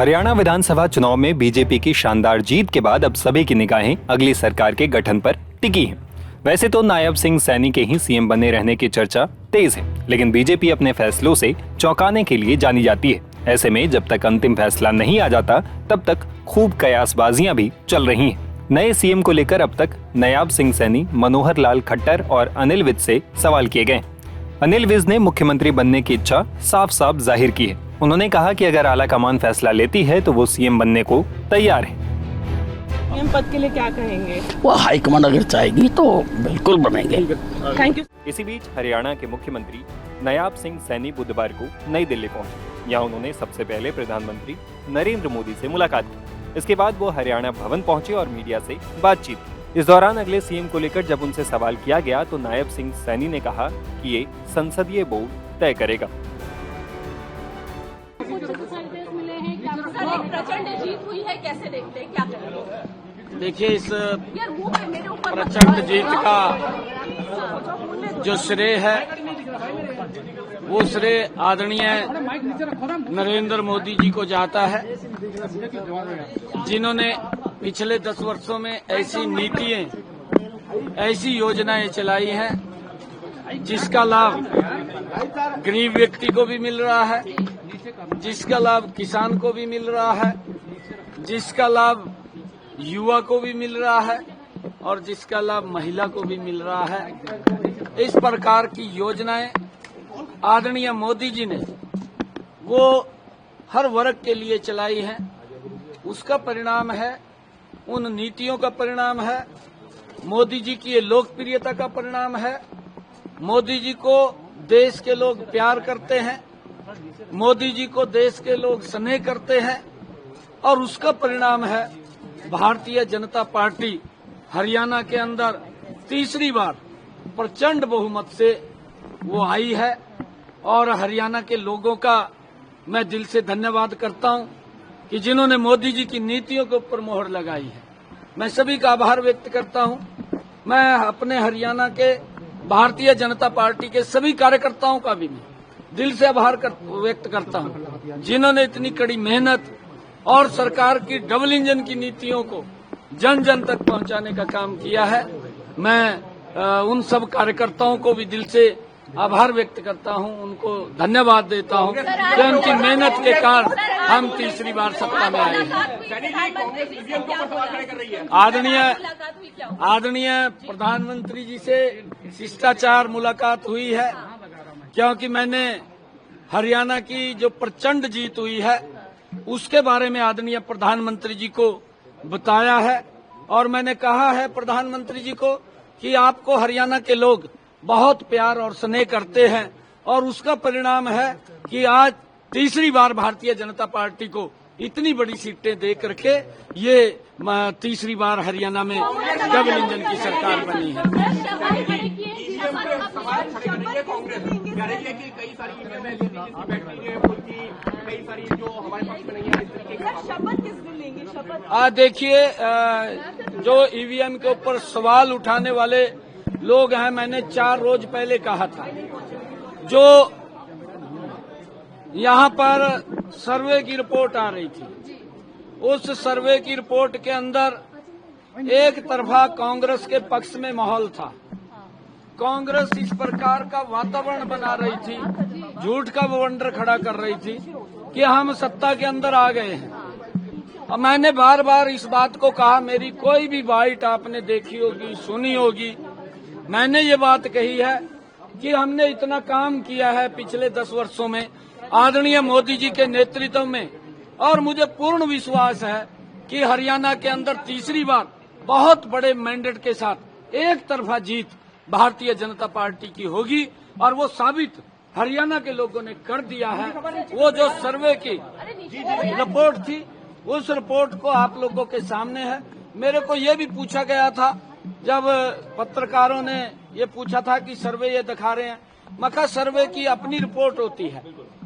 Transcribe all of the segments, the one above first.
हरियाणा विधानसभा चुनाव में बीजेपी की शानदार जीत के बाद अब सभी की निगाहें अगली सरकार के गठन पर टिकी हैं। वैसे तो नायब सिंह सैनी के ही सीएम बने रहने की चर्चा तेज है, लेकिन बीजेपी अपने फैसलों से चौंकाने के लिए जानी जाती है। ऐसे में जब तक अंतिम फैसला नहीं आ जाता, तब तक खूब कयासबाजियां भी चल रही हैं। नए सीएम को लेकर अब तक नायब सिंह सैनी, मनोहर लाल खट्टर और अनिल विज से सवाल किए गए। अनिल विज ने मुख्यमंत्री बनने की इच्छा साफ साफ जाहिर की है। उन्होंने कहा कि अगर आला कमान फैसला लेती है तो वो सीएम बनने को तैयार है। सीएम पद के लिए क्या कहेंगे? वो हाईकमान अगर चाहेगी तो बिल्कुल बनेंगे। Thank you. इसी बीच हरियाणा के मुख्यमंत्री नायब सिंह सैनी बुधवार को नई दिल्ली पहुंचे। यहाँ उन्होंने सबसे पहले प्रधानमंत्री नरेंद्र मोदी से मुलाकात की। इसके बाद वो हरियाणा भवन पहुंचे और मीडिया से बातचीत की। इस दौरान अगले सीएम को लेकर जब उनसे सवाल किया गया तो नायब सिंह सैनी ने कहा कि ये संसदीय बोर्ड तय करेगा। प्रचंड जीत हुई है, कैसे देखते हैं, क्या करेंगे? देखिए, इस प्रचंड जीत का जो श्रेय है वो श्रेय आदरणीय नरेंद्र मोदी जी को जाता है, जिन्होंने पिछले 10 वर्षों में ऐसी नीतियां, ऐसी योजनाएं चलाई हैं जिसका लाभ गरीब व्यक्ति को भी मिल रहा है, जिसका लाभ किसान को भी मिल रहा है, जिसका लाभ युवा को भी मिल रहा है और जिसका लाभ महिला को भी मिल रहा है। इस प्रकार की योजनाएं आदरणीय मोदी जी ने वो हर वर्ग के लिए चलाई हैं। उसका परिणाम है, उन नीतियों का परिणाम है, मोदी जी की ये लोकप्रियता का परिणाम है। मोदी जी को देश के लोग प्यार करते हैं, मोदी जी को देश के लोग स्नेह करते हैं और उसका परिणाम है भारतीय जनता पार्टी हरियाणा के अंदर तीसरी बार प्रचंड बहुमत से वो आई है। और हरियाणा के लोगों का मैं दिल से धन्यवाद करता हूं कि जिन्होंने मोदी जी की नीतियों के ऊपर मोहर लगाई है। मैं सभी का आभार व्यक्त करता हूं। मैं अपने हरियाणा के भारतीय जनता पार्टी के सभी कार्यकर्ताओं का भी दिल से आभार व्यक्त करता हूं, जिन्होंने इतनी कड़ी मेहनत और सरकार की डबल इंजन की नीतियों को जन जन तक पहुंचाने का काम किया है। मैं उन सब कार्यकर्ताओं को भी दिल से आभार व्यक्त करता हूं, उनको धन्यवाद देता हूं कि उनकी मेहनत के कारण हम तीसरी बार सत्ता में आए हैं। आदरणीय प्रधानमंत्री जी से शिष्टाचार मुलाकात हुई है, क्योंकि मैंने हरियाणा की जो प्रचंड जीत हुई है उसके बारे में आदरणीय प्रधानमंत्री जी को बताया है और मैंने कहा है प्रधानमंत्री जी को कि आपको हरियाणा के लोग बहुत प्यार और स्नेह करते हैं और उसका परिणाम है कि आज तीसरी बार भारतीय जनता पार्टी को इतनी बड़ी सीटें दे करके ये तीसरी बार हरियाणा में डबल इंजन की सरकार बनी है। देखिए, जो ईवीएम के ऊपर सवाल उठाने वाले लोग हैं, मैंने 4 रोज पहले कहा था, जो यहाँ पर सर्वे की रिपोर्ट आ रही थी, उस सर्वे की रिपोर्ट के अंदर एक तरफा कांग्रेस के पक्ष में माहौल था। कांग्रेस इस प्रकार का वातावरण बना रही थी, झूठ का बवंडर खड़ा कर रही थी कि हम सत्ता के अंदर आ गए हैं। और मैंने बार बार इस बात को कहा, मेरी कोई भी बाइट आपने देखी होगी, सुनी होगी, मैंने ये बात कही है कि हमने इतना काम किया है पिछले 10 वर्षों में आदरणीय मोदी जी के नेतृत्व में, और मुझे पूर्ण विश्वास है कि हरियाणा के अंदर तीसरी बार बहुत बड़े मैंडेट के साथ एक तरफा जीत भारतीय जनता पार्टी की होगी। और वो साबित हरियाणा के लोगों ने कर दिया है। वो जो सर्वे की रिपोर्ट थी, उस रिपोर्ट को आप लोगों के सामने है। मेरे को ये भी पूछा गया था, जब पत्रकारों ने ये पूछा था कि सर्वे ये दिखा रहे हैं, मका सर्वे की अपनी रिपोर्ट होती है,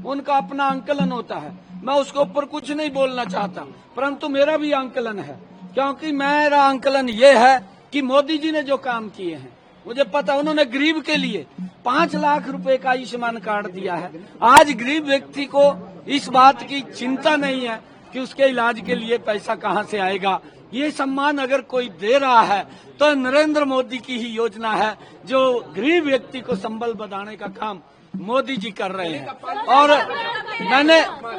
उनका अपना आंकलन होता है, मैं उसके ऊपर कुछ नहीं बोलना चाहता, परंतु मेरा भी आंकलन है, क्योंकि मेरा आंकलन ये है कि मोदी जी ने जो काम किए हैं, मुझे पता, उन्होंने गरीब के लिए 5 लाख रुपए का आयुष्मान कार्ड दिया है। आज गरीब व्यक्ति को इस बात की चिंता नहीं है कि उसके इलाज के लिए पैसा कहाँ से आएगा। ये सम्मान अगर कोई दे रहा है तो नरेंद्र मोदी की ही योजना है, जो गरीब व्यक्ति को संबल बनाने का काम मोदी जी कर रहे हैं। और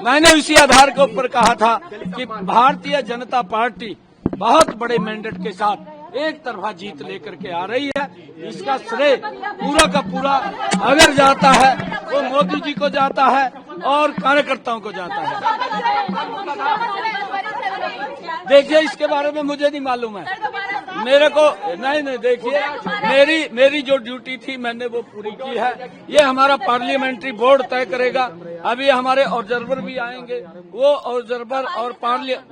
मैंने उसी आधार के ऊपर कहा था कि भारतीय जनता पार्टी बहुत बड़े मैंडेट के साथ एक तरफा जीत लेकर के आ रही है। इसका श्रेय पूरा का पूरा अगर जाता है वो मोदी जी को जाता है और कार्यकर्ताओं को जाता है। देखिए, इसके बारे में मुझे नहीं मालूम है, मेरे को नहीं देखिए, मेरी जो ड्यूटी थी मैंने वो पूरी की है। ये हमारा पार्लियामेंट्री बोर्ड तय करेगा। अभी हमारे ऑब्जर्वर भी आएंगे, वो ऑब्जर्वर और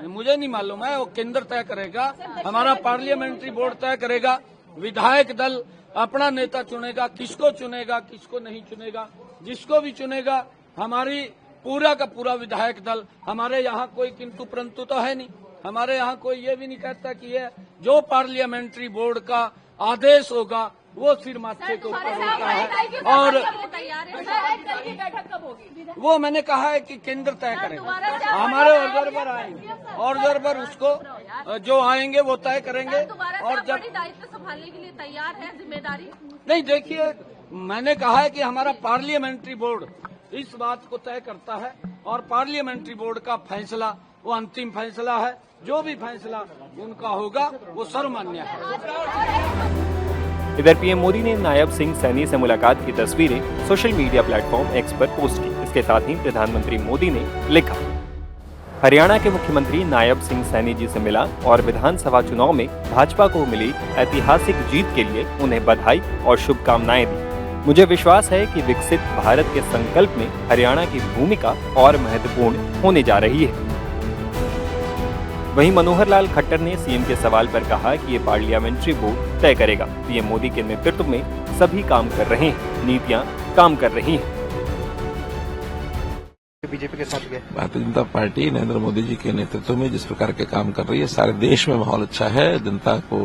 मुझे नहीं मालूम है, वो केंद्र तय करेगा, हमारा पार्लियामेंट्री बोर्ड तय करेगा। विधायक दल अपना नेता चुनेगा, किसको चुनेगा किसको नहीं चुनेगा। जिसको भी चुनेगा, हमारी पूरा का पूरा विधायक दल, हमारे यहाँ कोई किंतु परंतु तो है नहीं। हमारे यहाँ कोई ये भी नहीं कहता कि ये जो पार्लियामेंट्री बोर्ड का आदेश होगा वो सिर माथे के ऊपर होता है। और वो मैंने कहा है कि केंद्र तय करेगा, हमारे ऑब्जर्वर आएंगे, ऑब्जर्वर उसको जो आएंगे वो तय करेंगे। और जब दायित्व संभालने के लिए तैयार है, जिम्मेदारी नहीं, देखिए मैंने कहा है कि हमारा पार्लियामेंट्री बोर्ड इस बात को तय करता है और पार्लियामेंट्री बोर्ड का फैसला वो अंतिम फैसला है। जो भी फैसला उनका होगा वो सर्वमान्य है। इधर पीएम मोदी ने नायब सिंह सैनी से मुलाकात की तस्वीरें सोशल मीडिया प्लेटफॉर्म एक्स पर पोस्ट की। इसके साथ ही प्रधानमंत्री मोदी ने लिखा, हरियाणा के मुख्यमंत्री नायब सिंह सैनी जी से मिला और विधानसभा चुनाव में भाजपा को मिली ऐतिहासिक जीत के लिए उन्हें बधाई और शुभकामनाएं दी। मुझे विश्वास है कि विकसित भारत के संकल्प में हरियाणा की भूमिका और महत्वपूर्ण होने जा रही है। वहीं मनोहर लाल खट्टर ने सीएम के सवाल पर कहा कि ये पार्लियामेंट्री बोर्ड तय करेगा। पीएम मोदी के नेतृत्व में सभी काम कर रहे हैं, नीतियां काम कर रही हैं। बीजेपी के साथ गए। भारतीय जनता पार्टी नरेंद्र मोदी जी के नेतृत्व में जिस प्रकार के काम कर रही है, सारे देश में माहौल अच्छा है। जनता को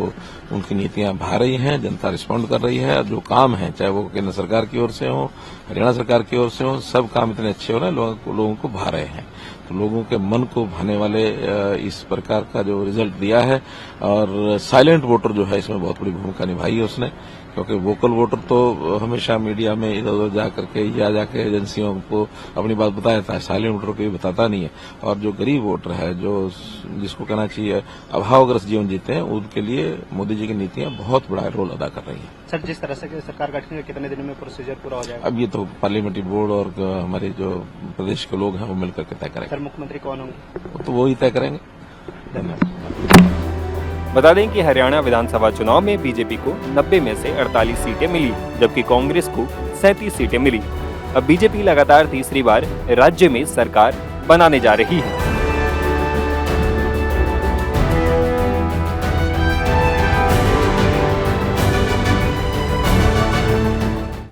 उनकी नीतियां भा रही हैं, जनता रिस्पॉन्ड कर रही है। जो काम है, चाहे वो केंद्र सरकार की ओर से हो, हरियाणा सरकार की ओर से हो, सब काम इतने अच्छे हो रहे हैं, लोगों को भा रहे हैं। तो लोगों के मन को भाने वाले इस प्रकार का जो रिजल्ट दिया है, और साइलेंट वोटर जो है इसमें बहुत बड़ी भूमिका निभाई है उसने, क्योंकि वोकल वोटर तो हमेशा मीडिया में इधर उधर जा करके या जाके एजेंसियों को अपनी बात बता देता है, साइलेंट वोटर को ये बताता नहीं है। और जो गरीब वोटर है, जो जिसको कहना चाहिए अभावग्रस्त जीवन जीते हैं, उनके लिए मोदी जी की नीतियां बहुत बड़ा रोल अदा कर रही हैं। सर, जिस तरह से सरकार गठन के कितने दिन में प्रोसीजर पूरा हो जाएगा? अब ये तो पार्लियामेंट्री बोर्ड और हमारे जो प्रदेश के लोग हैं वो मिलकर के तय करेंगे। सर, मुख्यमंत्री कौन होंगे? तो वो ही तय करेंगे। धन्यवाद। बता दें कि हरियाणा विधानसभा चुनाव में बीजेपी को 90 में से 48 सीटें मिली, जबकि कांग्रेस को 37 सीटें मिली। अब बीजेपी लगातार तीसरी बार राज्य में सरकार बनाने जा रही है।